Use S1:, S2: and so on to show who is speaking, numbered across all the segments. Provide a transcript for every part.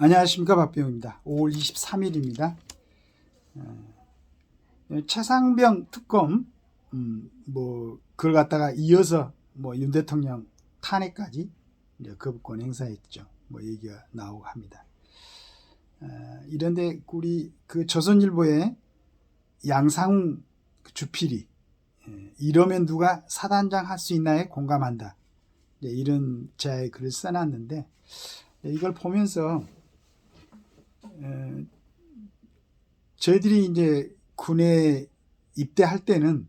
S1: 안녕하십니까, 박병입니다. 5월 23일입니다. 최상병 특검, 그걸 갖다가 이어서 윤 대통령 탄핵까지 이제 거부권 행사했죠. 얘기가 나오고 합니다. 이런데 우리 그 조선일보의 양상웅 주필이 이러면 누가 사단장 할 수 있나에 공감한다. 이런 제 글을 써놨는데 이걸 보면서 저희들이 이제 군에 입대할 때는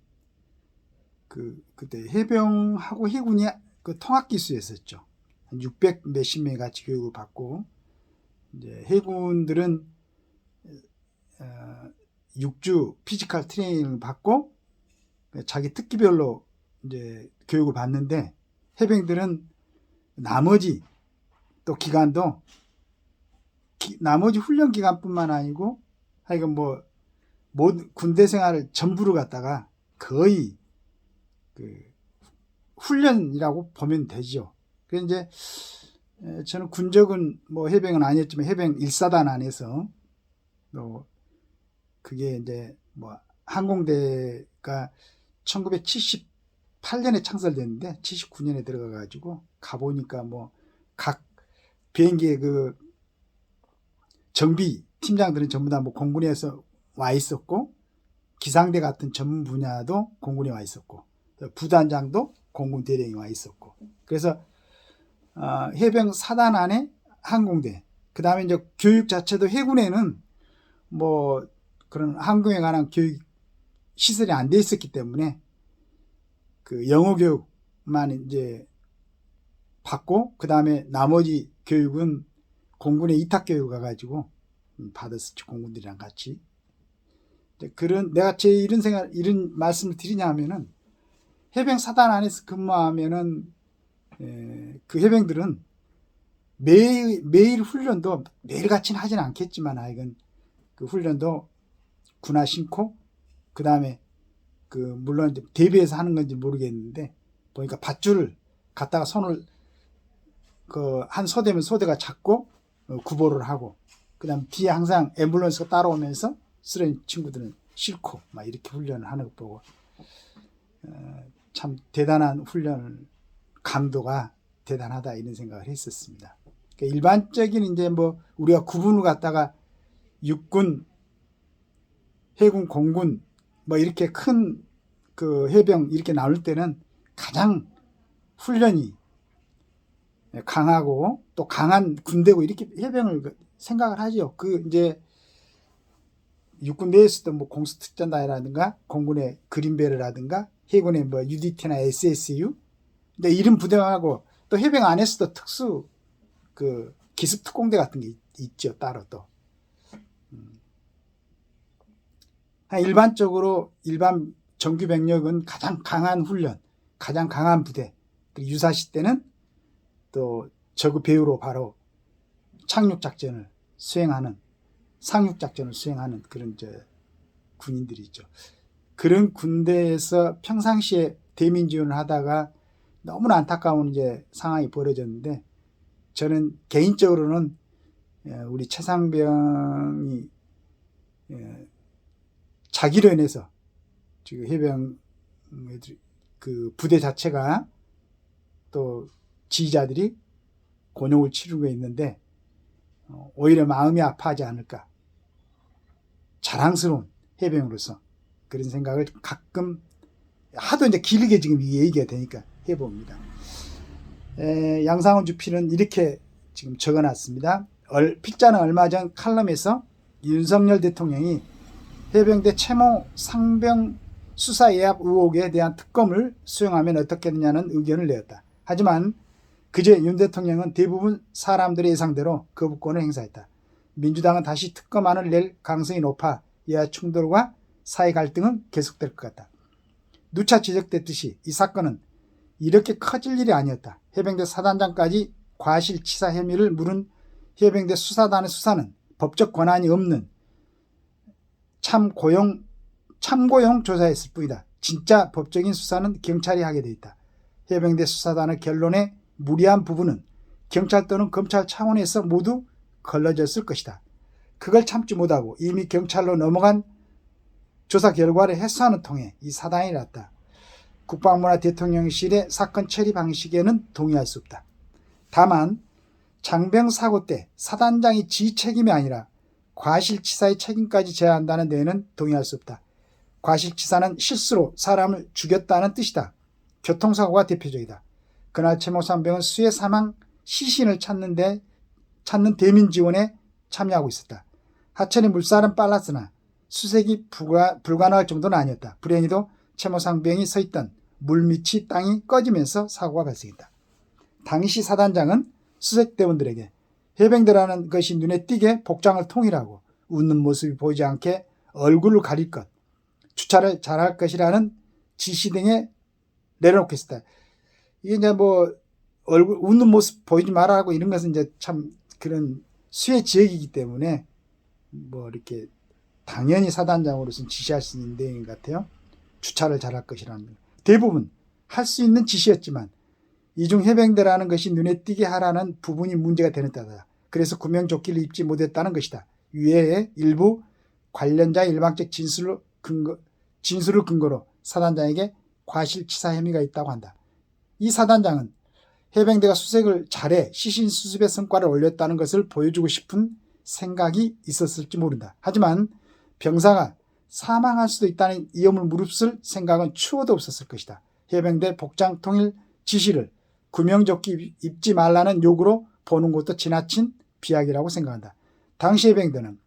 S1: 그때 해병하고 해군이 그 통합기수였었죠. 한 600 몇십 명이 같이 교육을 받고, 이제 해군들은 6주 피지컬 트레이닝을 받고 자기 특기별로 이제 교육을 받는데, 해병들은 나머지 또 기간도 나머지 훈련 기간뿐만 아니고 하여간 군대 생활을 전부를 갖다가 거의 그 훈련이라고 보면 되죠. 그래서 이제 저는 군적은 해병은 아니었지만 해병 1사단 안에서 또 그게 이제 항공대가 1978년에 창설됐는데 79년에 들어가 가지고 가보니까 각 비행기의 그 정비 팀장들은 전부 다 공군에서 와 있었고, 기상대 같은 전문 분야도 공군에 와 있었고, 부단장도 공군 대령이 와 있었고, 그래서 해병 사단 안에 항공대, 그 다음에 이제 교육 자체도 해군에는 그런 항공에 관한 교육 시설이 안 돼 있었기 때문에 그 영어 교육만 이제 받고, 그 다음에 나머지 교육은 공군에 이탁 교육을 가가지고 받았었죠. 공군들이랑 같이. 내가 이런 말씀을 드리냐면은, 해병 사단 안에서 근무하면은, 그 해병들은 매일 훈련도 매일같이는 하진 않겠지만, 이건 그 훈련도 군화 신고, 그 다음에 물론 대비해서 하는 건지 모르겠는데, 보니까 밧줄을 갖다가 손을 한 소대면 소대가 잡고 구보를 하고, 그 다음 뒤에 항상 앰뷸런스가 따라오면서 쓰러진 친구들은 싣고 이렇게 훈련을 하는 것 보고 참 대단한 훈련 강도가 대단하다, 이런 생각을 했었습니다. 그러니까 일반적인 이제 우리가 구분을 갖다가 육군, 해군, 공군 이렇게 큰 그 해병 이렇게 나올 때는 가장 훈련이 강하고 또 강한 군대고 이렇게 해병을 생각을 하죠. 이제 육군 내에서도 공수특전단이라든가 공군의 그린베르라든가 해군의 UDT나 SSU, 근데 이런 부대하고 또 해병 안에서도 특수 기습특공대 같은 게 있죠. 따로 또 일반적으로 일반 정규 병력은 가장 강한 훈련, 가장 강한 부대, 유사시 때는 또 저그 배후로 바로 상륙작전을 수행하는 그런 군인들이 있죠. 그런 군대에서 평상시에 대민 지원을 하다가 너무나 안타까운 이제 상황이 벌어졌는데, 저는 개인적으로는 우리 최상병이 자기로 인해서 지금 해병 그 부대 자체가 또 지휘자들이 곤욕을 치르고 있는데 오히려 마음이 아파하지 않을까, 자랑스러운 해병으로서 그런 생각을 가끔 하도 이제 길게 지금 이 얘기가 되니까 해봅니다. 양상훈 주필은 이렇게 지금 적어놨습니다. 필자는 얼마 전 칼럼에서 윤석열 대통령이 해병대 채모 상병 수사 예합 의혹에 대한 특검을 수용하면 어떻겠느냐는 의견을 내었다. 하지만 그제 윤 대통령은 대부분 사람들의 예상대로 거부권을 행사했다. 민주당은 다시 특검안을 낼 가능성이 높아 여야 충돌과 사회 갈등은 계속될 것 같다. 누차 지적됐듯이 이 사건은 이렇게 커질 일이 아니었다. 해병대 사단장까지 과실치사 혐의를 물은 해병대 수사단의 수사는 법적 권한이 없는 참고용 조사였을 뿐이다. 진짜 법적인 수사는 경찰이 하게 돼 있다. 해병대 수사단의 결론에 무리한 부분은 경찰 또는 검찰 차원에서 모두 걸러졌을 것이다. 그걸 참지 못하고 이미 경찰로 넘어간 조사 결과를 해소하는 통에 이 사단이 났다. 국방부나 대통령실의 사건 처리 방식에는 동의할 수 없다. 다만 장병 사고 때 사단장이 지 책임이 아니라 과실치사의 책임까지 져야 한다는 데에는 동의할 수 없다. 과실치사는 실수로 사람을 죽였다는 뜻이다. 교통사고가 대표적이다. 그날 최모상병은 수해 사망 시신을 찾는 대민 지원에 참여하고 있었다. 하천의 물살은 빨랐으나 수색이 불가능할 정도는 아니었다. 불행히도 최모상병이 서 있던 물밑이 땅이 꺼지면서 사고가 발생했다. 당시 사단장은 수색대원들에게 해병대라는 것이 눈에 띄게 복장을 통일하고 웃는 모습이 보이지 않게 얼굴을 가릴 것, 주차를 잘할 것이라는 지시 등에 내려놓고 있었다. 이게 이제 뭐 얼굴 웃는 모습 보이지 말라고 이런 것은 이제 참 그런 수해 지역이기 때문에 뭐 이렇게 당연히 사단장으로서는 지시할 수 있는 내용 같아요. 주차를 잘할 것이라는 것. 대부분 할 수 있는 지시였지만 이중 해병대라는 것이 눈에 띄게 하라는 부분이 문제가 되는 따다. 그래서 구명조끼를 입지 못했다는 것이다. 위에 일부 관련자의 일방적 진술을 근거로 사단장에게 과실치사 혐의가 있다고 한다. 이 사단장은 해병대가 수색을 잘해 시신 수습의 성과를 올렸다는 것을 보여주고 싶은 생각이 있었을지 모른다. 하지만 병사가 사망할 수도 있다는 위험을 무릅쓸 생각은 추호도 없었을 것이다. 해병대 복장 통일 지시를 구명조끼 입지 말라는 요구로 보는 것도 지나친 비약이라고 생각한다. 당시 해병대는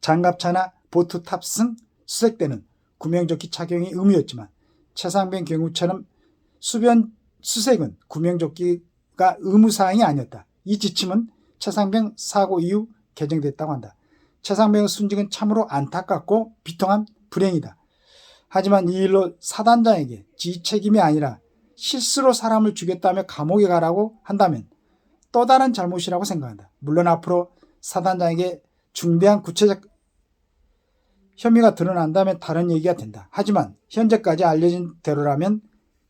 S1: 장갑차나 보트 탑승 수색 때는 구명조끼 착용이 의무였지만 최상병 경우처럼 수변 수색은 구명조끼가 의무사항이 아니었다. 이 지침은 최상병 사고 이후 개정됐다고 한다. 최상병의 순직은 참으로 안타깝고 비통한 불행이다. 하지만 이 일로 사단장에게 지 책임이 아니라 실수로 사람을 죽였다며 감옥에 가라고 한다면 또 다른 잘못이라고 생각한다. 물론 앞으로 사단장에게 중대한 구체적 혐의가 드러난다면 다른 얘기가 된다. 하지만 현재까지 알려진 대로라면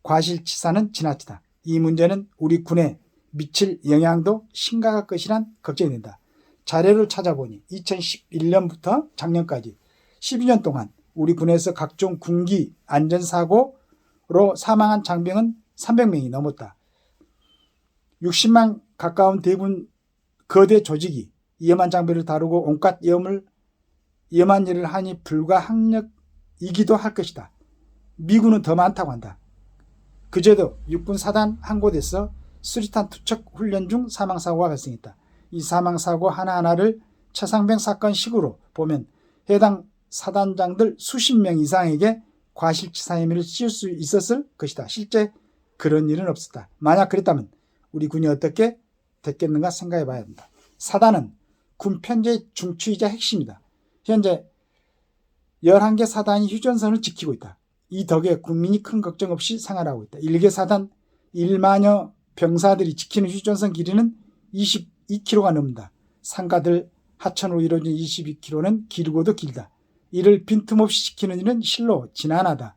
S1: 과실치사는 지나치다. 이 문제는 우리 군에 미칠 영향도 심각할 것이란 걱정이 된다. 자료를 찾아보니 2011년부터 작년까지 12년 동안 우리 군에서 각종 군기 안전사고로 사망한 장병은 300명이 넘었다. 60만 가까운 대부분 거대 조직이 위험한 장비를 다루고 온갖 위험한 일을 하니 불가항력이기도 할 것이다. 미군은 더 많다고 한다. 그제도 육군 사단 한 곳에서 수리탄 투척 훈련 중 사망사고가 발생했다. 이 사망사고 하나하나를 최상병 사건 식으로 보면 해당 사단장들 수십 명 이상에게 과실치사 혐의를 씌울 수 있었을 것이다. 실제 그런 일은 없었다. 만약 그랬다면 우리 군이 어떻게 됐겠는가 생각해 봐야 한다. 사단은 군 편제의 중추이자 핵심이다. 현재 11개 사단이 휴전선을 지키고 있다. 이 덕에 국민이 큰 걱정 없이 생활하고 있다. 1개 사단 1만여 병사들이 지키는 휴전선 길이는 22km가 넘는다. 상가들 하천으로 이루어진 22km는 길고도 길다. 이를 빈틈없이 지키는 일은 실로 지난하다.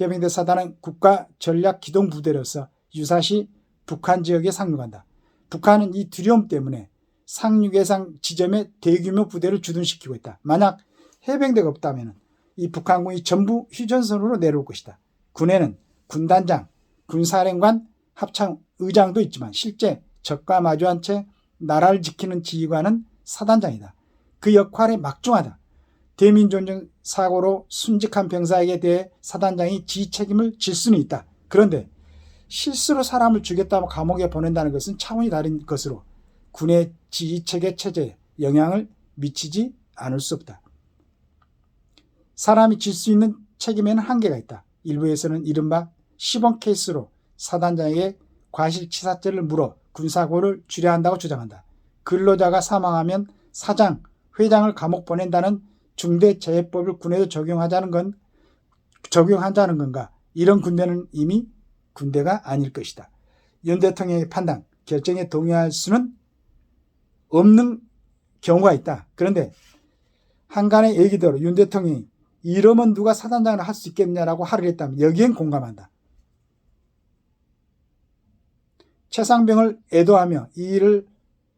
S1: 해병대 사단은 국가전략기동부대로서 유사시 북한 지역에 상륙한다. 북한은 이 두려움 때문에 상륙해상 지점에 대규모 부대를 주둔시키고 있다. 만약 해병대가 없다면 이 북한군이 전부 휴전선으로 내려올 것이다. 군에는 군단장, 군사령관, 합참의장도 있지만 실제 적과 마주한 채 나라를 지키는 지휘관은 사단장이다. 그 역할에 막중하다. 대민전쟁 사고로 순직한 병사에게 대해 사단장이 지 책임을 질 수는 있다. 그런데 실수로 사람을 죽였다고 감옥에 보낸다는 것은 차원이 다른 것으로 군의 지휘체계 체제에 영향을 미치지 않을 수 없다. 사람이 질 수 있는 책임에는 한계가 있다. 일부에서는 이른바 시범 케이스로 사단장에게 과실치사죄를 물어 군사고를 줄여야 한다고 주장한다. 근로자가 사망하면 사장, 회장을 감옥 보낸다는 중대재해법을 군에도 적용하자는 건가? 이런 군대는 이미 군대가 아닐 것이다. 윤 대통령의 판단, 결정에 동의할 수는 없는 경우가 있다. 그런데 한간의 얘기대로 윤 대통령이 이러면 누가 사단장을 할 수 있겠냐라고 하를 했다면 여기엔 공감한다. 최상병을 애도하며 이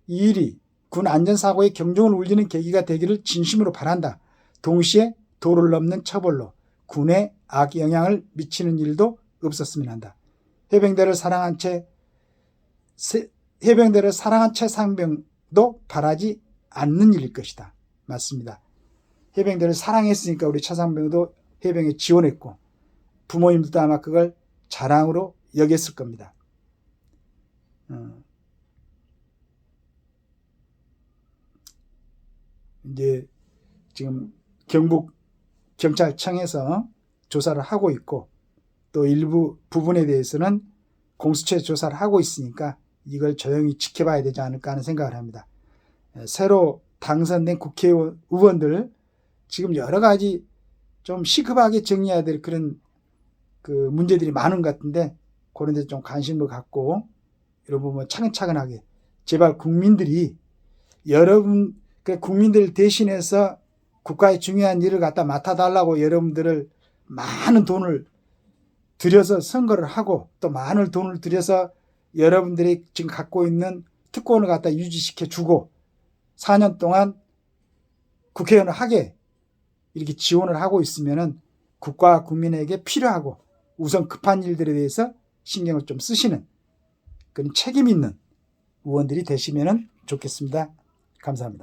S1: 일이 군 안전사고의 경종을 울리는 계기가 되기를 진심으로 바란다. 동시에 도를 넘는 처벌로 군에 악영향을 미치는 일도 없었으면 한다. 해병대를 사랑한 최상병도 바라지 않는 일일 것이다. 맞습니다. 해병대를 사랑했으니까 우리 최상병도 해병에 지원했고 부모님들도 아마 그걸 자랑으로 여겼을 겁니다. 이제 지금 경북 경찰청에서 조사를 하고 있고 또 일부 부분에 대해서는 공수처 조사를 하고 있으니까 이걸 조용히 지켜봐야 되지 않을까 하는 생각을 합니다. 새로 당선된 국회의원들 지금 여러 가지 좀 시급하게 정리해야 될 그런 그 문제들이 많은 것 같은데 그런 데 좀 관심을 갖고 여러분 뭐 차근차근하게 제발 국민들이 국민들 대신해서 국가의 중요한 일을 갖다 맡아달라고 여러분들을 많은 돈을 들여서 선거를 하고 또 많은 돈을 들여서 여러분들이 지금 갖고 있는 특권을 갖다 유지시켜 주고 4년 동안 국회의원을 하게 이렇게 지원을 하고 있으면은 국가와 국민에게 필요하고 우선 급한 일들에 대해서 신경을 좀 쓰시는 그런 책임 있는 의원들이 되시면 좋겠습니다. 감사합니다.